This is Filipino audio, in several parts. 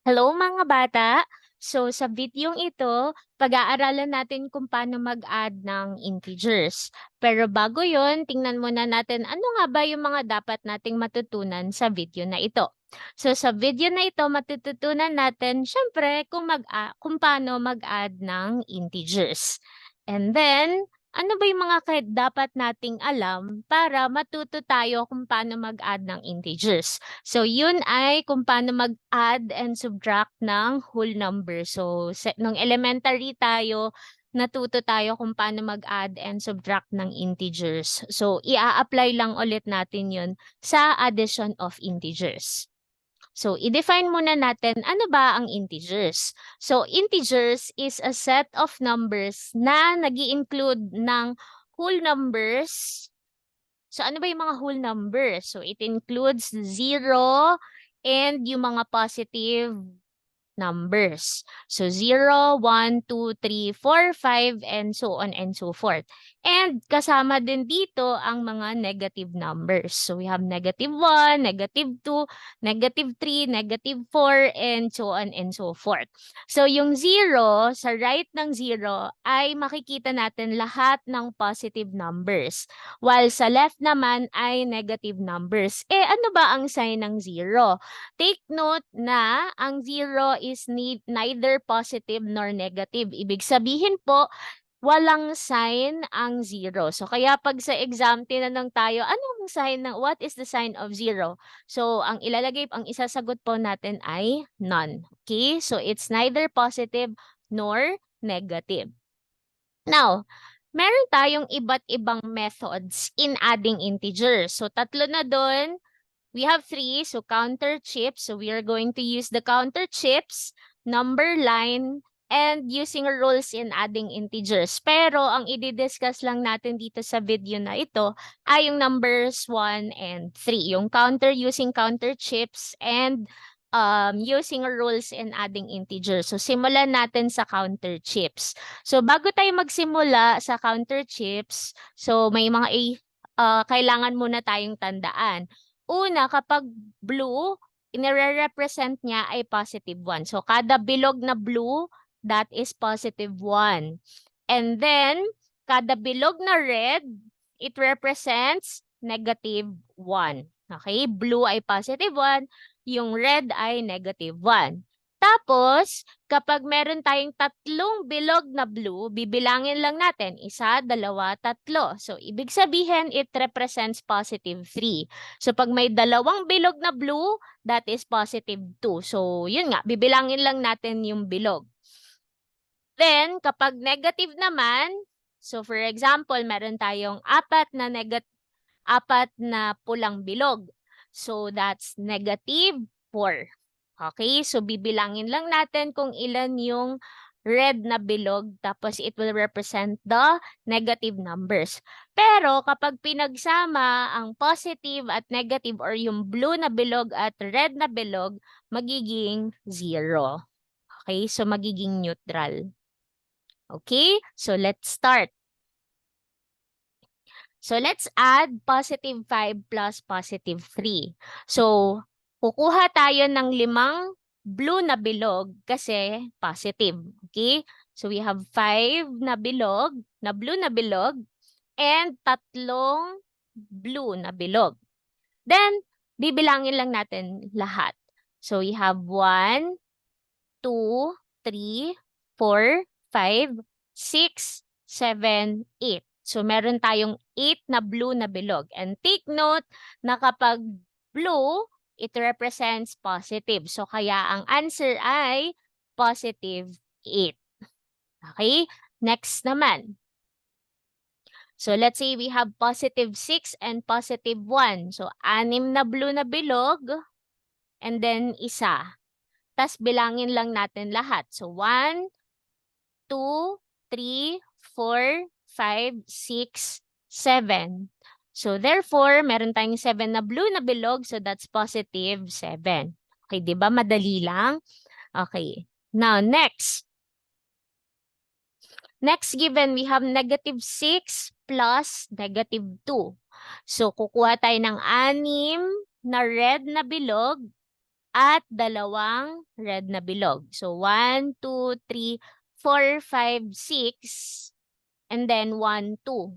Hello mga bata! So sa videong ito, pag-aaralan natin kung paano mag-add ng integers. Pero bago yon, tingnan muna natin ano nga ba yung mga dapat nating matutunan sa video na ito. So sa video na ito, matututunan natin syempre kung paano mag-add ng integers. And then, ano ba yung mga dapat nating alam para matuto tayo kung paano mag-add ng integers? So, yun ay kung paano mag-add and subtract ng whole number. So, nung elementary tayo, natuto tayo kung paano mag-add and subtract ng integers. So, ia-apply lang ulit natin yun sa addition of integers. So, i-define muna natin ano ba ang integers. So, integers is a set of numbers na nag-i-include ng whole numbers. So, ano ba yung mga whole numbers? So, it includes 0 and yung mga positive numbers. So, 0, 1, 2, 3, 4, 5, and so on and so forth. And kasama din dito ang mga negative numbers. So, we have negative 1, negative 2, negative 3, negative 4, and so on and so forth. So, yung 0, sa right ng 0, ay makikita natin lahat ng positive numbers. While sa left naman ay negative numbers. Ano ba ang sign ng 0? Take note na ang 0 is neither positive nor negative. Ibig sabihin po, walang sign ang 0. So, kaya pag sa exam, tinanong tayo, what is the sign of 0? So, ang isasagot po natin ay none. Okay? So, it's neither positive nor negative. Now, meron tayong iba't ibang methods in adding integers. So, tatlo na doon. We have 3, so counter chips. So we are going to use the counter chips, number line, and using rules in adding integers. Pero ang i-discuss lang natin dito sa video na ito ay yung numbers 1 and 3. Yung using counter chips and using rules in adding integers. So simulan natin sa counter chips. So bago tayo magsimula sa counter chips, so may mga kailangan muna tayong tandaan. Una, kapag blue, inire-represent niya ay positive 1. So, kada bilog na blue, that is positive 1. And then, kada bilog na red, it represents negative 1. Okay? Blue ay positive 1, yung red ay negative 1. Tapos, kapag meron tayong tatlong bilog na blue, bibilangin lang natin, 1, 2, 3. So, ibig sabihin, it represents positive 3. So, pag may dalawang bilog na blue, that is positive 2. So, yun nga, bibilangin lang natin yung bilog. Then, kapag negative naman, so for example, meron tayong apat na pulang bilog. So, that's negative 4. Okay, so bibilangin lang natin kung ilan yung red na bilog, tapos it will represent the negative numbers. Pero kapag pinagsama ang positive at negative or yung blue na bilog at red na bilog, magiging 0. Okay, so magiging neutral. Okay, so let's start. So let's add positive 5 plus positive 3. So, kukuha tayo ng 5 blue na bilog kasi positive. Okay? So we have 5 na bilog, blue na bilog, and 3 blue na bilog. Then, bibilangin lang natin lahat. So we have 1, 2, 3, 4, 5, 6, 7, 8. So, meron tayong 8 na blue na bilog. And take note na kapag blue, it represents positive. So, kaya ang answer ay positive 8. Okay? Next naman. So, let's say we have positive 6 and positive 1. So, 6 na blue na bilog and then isa. Tas bilangin lang natin lahat. So, 1, 2, 3, 4, 5, 6, 7. So, therefore, meron tayong 7 na blue na bilog. So, that's positive 7. Okay, di ba? Madali lang. Okay. Now, next. Next given, we have negative 6 plus negative 2. So, kukuha tayo ng 6 na red na bilog at dalawang red na bilog. So 1, 2, 3, 4, 5, 6, and then 1, 2.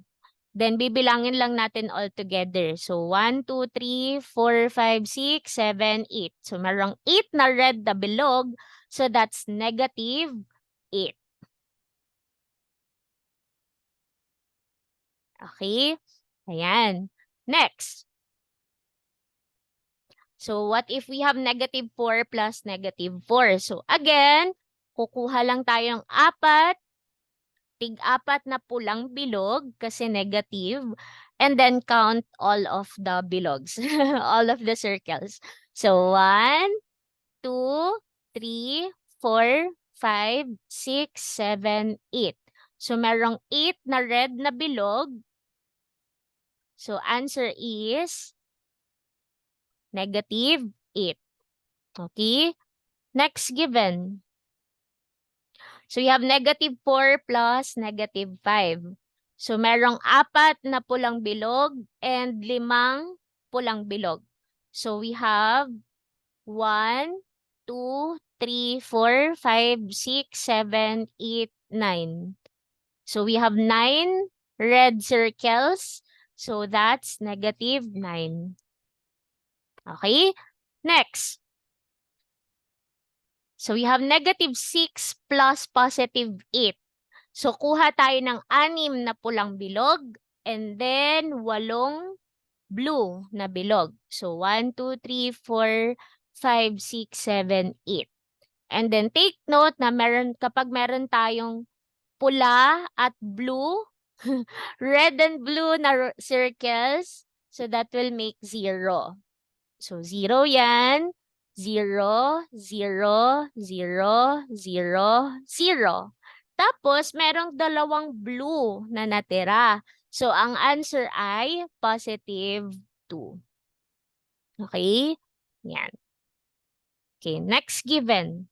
Then bibilangin lang natin all together. So 1, 2, 3, 4, 5, 6, 7, 8. So merong 8 na red na bilog. So that's negative 8. Okay? Ayan. Next. So what if we have negative 4 plus negative 4? So again, kukuha lang tayo ng tig-apat na pulang bilog kasi negative, and then count all of the bilogs, all of the circles. So 1, 2, 3, 4, 5, 6, 7, 8. So merong 8 na red na bilog. So answer is negative 8. Okay? Next given. So you have negative 4 plus negative 5. So merong 4 na pulang bilog and 5 pulang bilog. So we have 1, 2, 3, 4, 5, 6, 7, 8, 9. So we have 9 red circles. So that's negative 9. Okay? Next. So we have negative 6 plus positive 8. So kuha tayo ng 6 na pulang bilog and then 8 blue na bilog. So 1, 2, 3, 4, 5, 6, 7, 8. And then take note na kapag meron tayong pula at blue, red and blue na circles, so that will make 0. So 0 yan. 0, 0, 0, 0, 0. Tapos, merong dalawang blue na natira. So, ang answer ay positive 2. Okay? Yan. Okay, next given.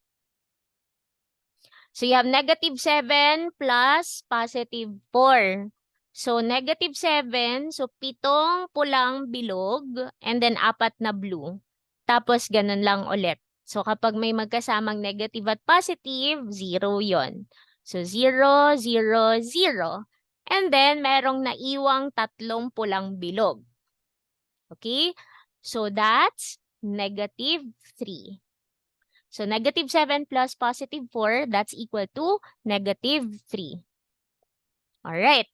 So, you have negative 7 plus positive 4. So, negative 7, so 7 pulang bilog and then 4 na blue. Tapos, ganun lang ulit. So, kapag may magkasamang negative at positive, 0 yon. So, 0, 0, 0. And then, merong naiwang 3 pulang bilog. Okay? So, that's negative 3. So, negative 7 plus positive 4, that's equal to negative 3. Alright.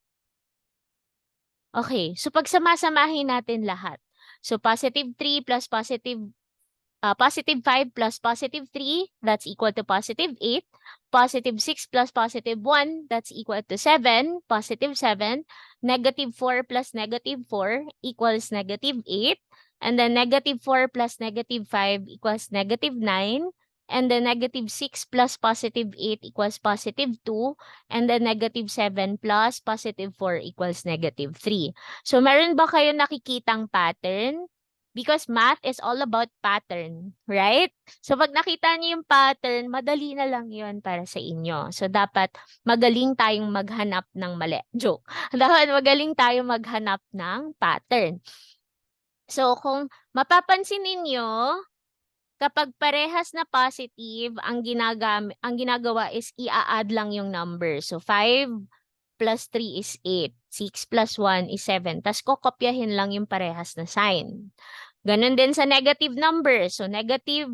Okay, so pagsamasamahin natin lahat. So, positive 3 plus positive 5 plus positive 3, that's equal to positive 8. Positive 6 plus positive 1, that's equal to 7. Positive 7. Negative 4 plus negative 4 equals negative 8. And then negative 4 plus negative 5 equals negative 9. And then negative 6 plus positive 8 equals positive 2. And then negative 7 plus positive 4 equals negative 3. So, meron ba kayo nakikitang pattern? Because math is all about pattern, right? So, pag nakita niyo yung pattern, madali na lang yun para sa inyo. So, dapat magaling tayong maghanap ng mali. Joke. Dapat magaling tayong maghanap ng pattern. So, kung mapapansin ninyo, kapag parehas na positive, ang ginagawa is i-add lang yung number. So, 5 plus 3 is 8. 6 plus 1 is 7. Tapos, kokopyahin lang yung parehas na sign. Ganon din sa negative number. So, negative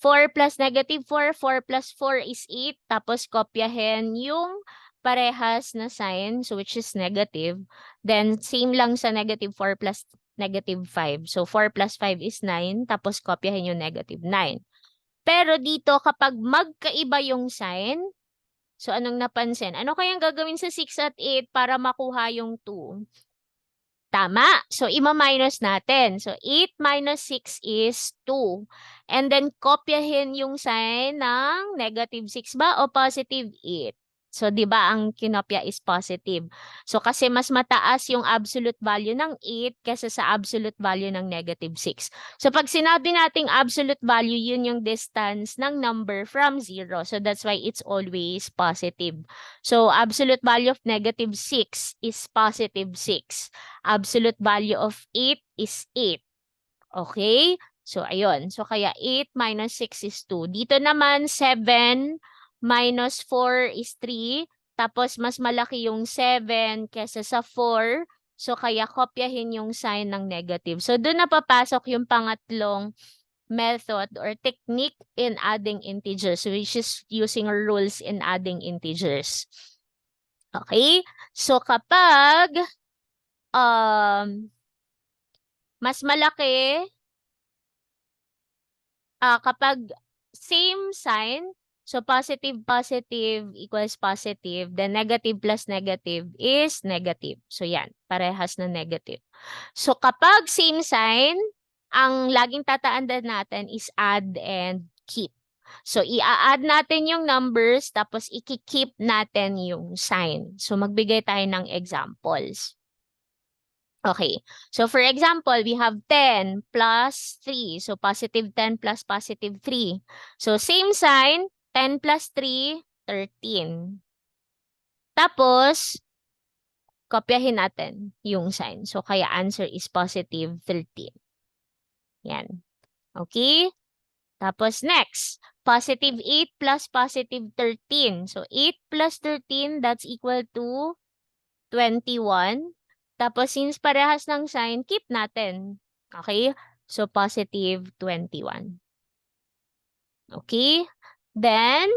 4 plus negative 4, 4 plus 4 is 8. Tapos, kopyahin yung parehas na sign, so which is negative. Then, same lang sa negative 4 plus negative 5. So, 4 plus 5 is 9. Tapos, kopyahin yung negative 9. Pero dito, kapag magkaiba yung sign, so anong napansin? Ano kayang gagawin sa 6 at 8 para makuha yung 2? Tama. So, ima-minus natin. So, 8 minus 6 is 2. And then, kopyahin yung sign ng negative 6 ba o positive 8? So, di ba ang kinopya is positive? So, kasi mas mataas yung absolute value ng 8 kaysa sa absolute value ng negative 6. So, pag sinabi nating absolute value, yun yung distance ng number from 0. So, that's why it's always positive. So, absolute value of negative 6 is positive 6. Absolute value of 8 is 8. Okay? So, ayun. So, kaya 8 minus 6 is 2. Dito naman, 7 minus 4 is 3. Tapos, mas malaki yung 7 kesa sa 4. So, kaya kopyahin yung sign ng negative. So, doon na papasok yung pangatlong method or technique in adding integers, which is using rules in adding integers. Okay? So, kapag mas malaki, kapag same sign, so positive, positive equals positive, then negative plus negative is negative. So, yan. Parehas na negative. So, kapag same sign, ang laging tatandaan natin is add and keep. So, i-add natin yung numbers, tapos i-keep natin yung sign. So, magbigay tayo ng examples. Okay. So, for example, we have 10 plus 3. So, positive 10 plus positive 3. So, same sign, 10 plus 3, 13. Tapos, kopyahin natin yung sign. So, kaya answer is positive 13. Yan. Okay? Tapos, next, positive 8 plus positive 13. So, 8 plus 13, that's equal to 21. Tapos, since parehas ng sign, keep natin. Okay? So, positive 21. Okay? Then,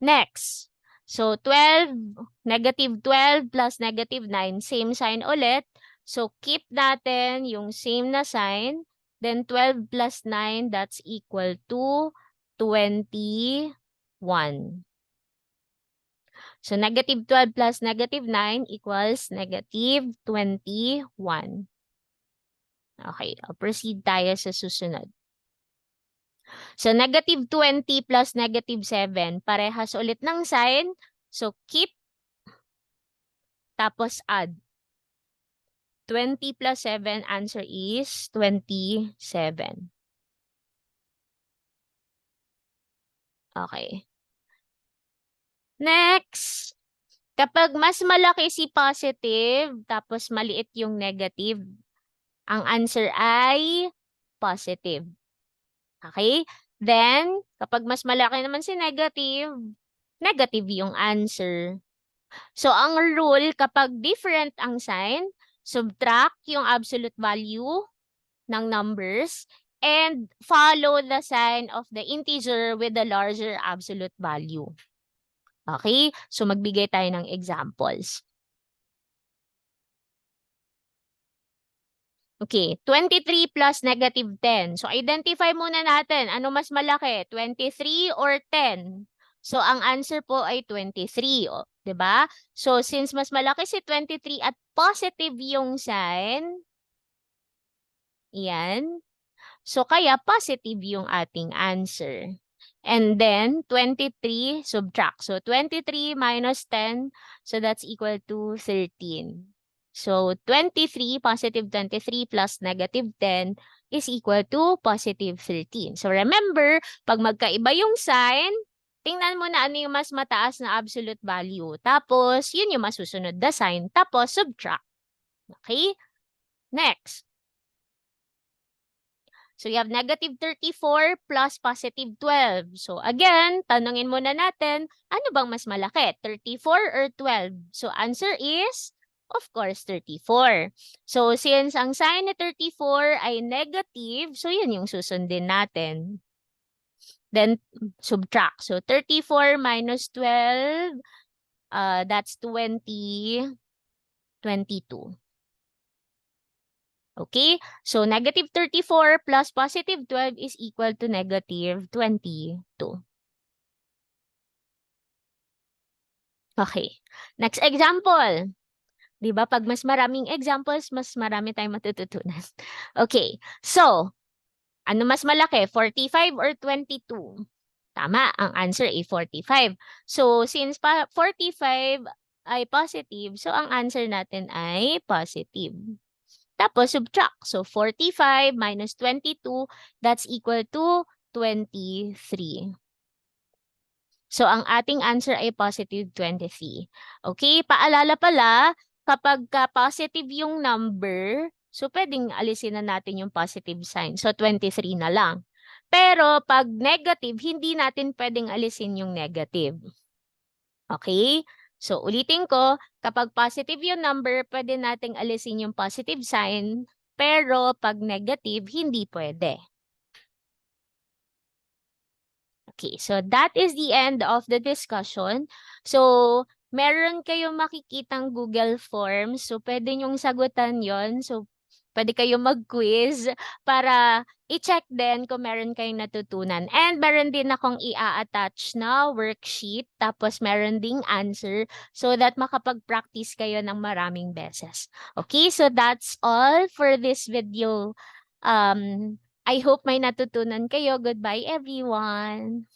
next. So, 12, negative 12 plus negative 9, same sign ulit. So, keep natin yung same na sign. Then, 12 plus 9, that's equal to 21. So, negative 12 plus negative 9 equals negative 21. Okay, proceed tayo sa susunod. So, negative 20 plus negative 7, parehas ulit ng sign. So, keep, tapos add. 20 plus 7, answer is 27. Okay. Next. Kapag mas malaki si positive, tapos maliit yung negative, ang answer ay positive. Okay? Then, kapag mas malaki naman si negative, negative yung answer. So, ang rule, kapag different ang sign, subtract yung absolute value ng numbers and follow the sign of the integer with the larger absolute value. Okay? So, magbigay tayo ng examples. Okay, 23 plus negative 10. So, identify muna natin, ano mas malaki, 23 or 10? So, ang answer po ay 23, o, 'di ba? So, since mas malaki si 23 at positive yung sign, yan. So, kaya positive yung ating answer. And then, 23, subtract. So, 23 minus 10, so that's equal to 13. So, 23, positive 23 plus negative 10 is equal to positive 13. So, remember, pag magkaiba yung sign, tingnan mo na ano yung mas mataas na absolute value. Tapos, yun yung masusunod na sign. Tapos, subtract. Okay? Next. So, you have negative 34 plus positive 12. So, again, tanungin muna natin, ano bang mas malaki? 34 or 12? So, answer is, of course, 34. So, since ang sign ni 34 ay negative, so yun yung susundin natin. Then, subtract. So, 34 minus 12, that's 20, 22. Okay? So, negative 34 plus positive 12 is equal to negative 22. Okay. Next example. Di ba? Pag mas maraming examples, mas marami tayong matututunan. Okay. So, ano mas malaki? 45 or 22? Tama. Ang answer ay 45. So, since 45 ay positive, so ang answer natin ay positive. Tapos, subtract. So, 45 minus 22, that's equal to 23. So, ang ating answer ay positive 23. Okay? Paalala pala, kapag positive yung number, So, pwedeng alisin na natin yung positive sign. So, 23 na lang. Pero pag negative, hindi natin pwedeng alisin yung negative. Okay? So, ulitin ko, kapag positive yung number, pwede nating alisin yung positive sign. Pero pag negative, hindi pwede. Okay, so that is the end of the discussion. So, meron kayong makikitang Google Forms. So, pwede nyong sagutan yon. So, pwede kayong mag-quiz para i-check din kung meron kayong natutunan. And meron din akong i-attach na worksheet. Tapos, meron ding answer so that makapag-practice kayo ng maraming beses. Okay, so that's all for this video. I hope may natutunan kayo. Goodbye, everyone.